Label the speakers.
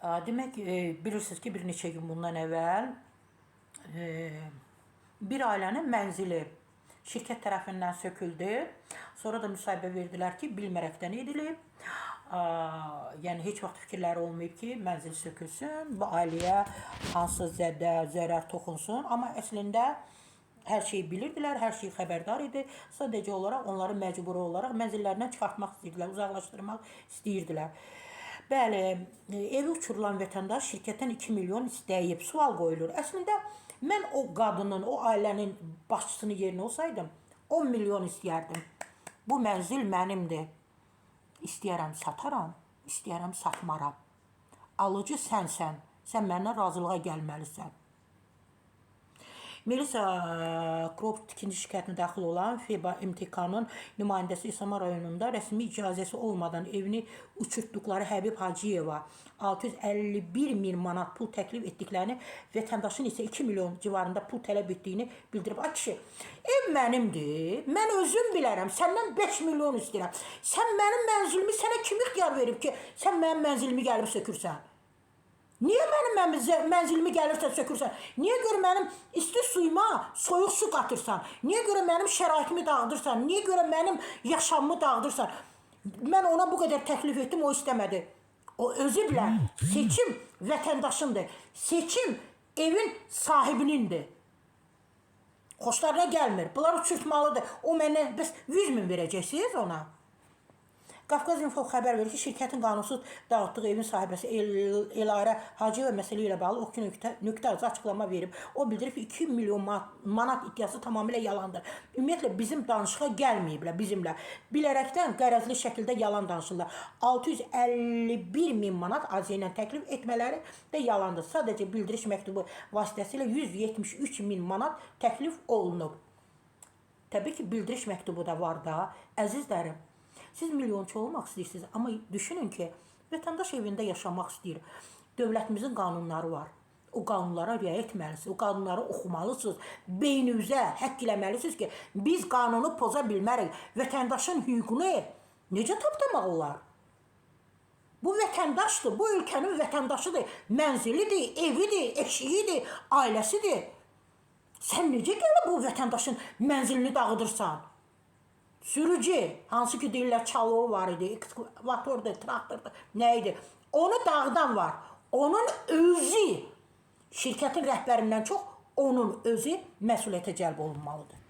Speaker 1: Demək, bilirsiniz ki, bir neçə gün bundan əvvəl bir ailənin mənzili şirkət tərəfindən söküldü. Sonra da müsahibə verdilər ki, bilmərəkdən edilib. Yəni, heç vaxt fikirləri olmayıb ki, mənzil sökülsün, bu ailəyə hansı zərər toxunsun. Amma əslində hər şeyi bilirdilər, hər şeyi xəbərdar idi. Sadəcə olaraq onları məcburi olaraq mənzillərindən çıxartmaq istəyirdilər, uzaqlaşdırmaq istəyirdilər. Bəli, evi uçurulan vətəndaş şirkətdən 2 milyon istəyib, sual qoyulur. Əslində, mən o qadının, o ailənin başçısının yerinə olsaydım, 10 milyon istəyərdim. Bu mənzil mənimdir. İstəyərəm sataram, istəyərəm satmaram. Alıcı sənsən, sən məndən razılığa gəlməlisən. Melisa Krop tikinti şirkətinə daxil olan FEBA MTK-nın nümayəndəsi İsama rayonunda rəsmi icazəsi olmadan evini uçurtduqları Həbib Hacıyeva 651 min manat pul təklif etdiklərini, vətəndaşın isə 2 milyon civarında pul tələb etdiyini bildirib. Ay kişi, ev mənimdir, mən özüm bilərəm, səndən 5 milyon istəyirəm. Sən mənim mənzilimi, sənə kim ixtiyar verib ki, sən mənim mənzilimi gəlib sökürsən? Niyə mənim mənzilimi gəlirsən sökürsən? Niyə görə mənim isti suyuma soyuq su qatırsan? Niyə görə mənim şəraitimi dağıdırsan? Niyə görə mənim yaşamımı dağıdırsan? Mən ona bu qədər təklif etdim, o istəmədi. O özü bilər, seçim vətəndaşındır. Seçim evin sahibinindir. Xoşlarına gəlmir. Bunlar uçurtmalıdır. O mənə, bəs 100 min verəcəksiniz ona? Qafqaz Info xəbər verir ki, şirkətin qanunsuz dağıtdığı evin sahibəsi Elarə Hacıyeva məsələ ilə bağlı oxu nöqtə açıqlama verib. O bildirib ki, 2 milyon manat iddiası tamamilə yalandır. Ümumiyyətlə, bizim danışığa gəlməyiblər bizimlə. Bilərəkdən qərəzli şəkildə yalan danışırlar. 651 min manat azı ilə təklif etmələri də yalandır. Sadəcə bildiriş məktubu vasitəsilə 173 min manat təklif olunub. Təbii ki, bildiriş məktubu da var da, əzizlərim. Siz milyonçu olmaq istəyirsiniz, amma düşünün ki, vətəndaş evində yaşamaq istəyir. Dövlətimizin qanunları var. O qanunlara riayət etməlisiniz, o qanunları oxumalısınız, beyninize həkk eləməlisiniz ki, biz qanunu poza bilmərik. Vətəndaşın hüququnu necə tapdamaq olar? Bu vətəndaşdır, bu ölkənin vətəndaşıdır, mənzilidir, evidir, eşiyidir, ailəsidir. Sən necə gəlib bu vətəndaşın mənzilini dağıdırsan? Sürücü, hansı ki deyirlər çaloğu var idi, ekskavatordur, traktordur, nə idi? Onu dağıdan var. Onun özü, şirkətin rəhbərindən çox onun özü məsuliyyətə cəlb olunmalıdır.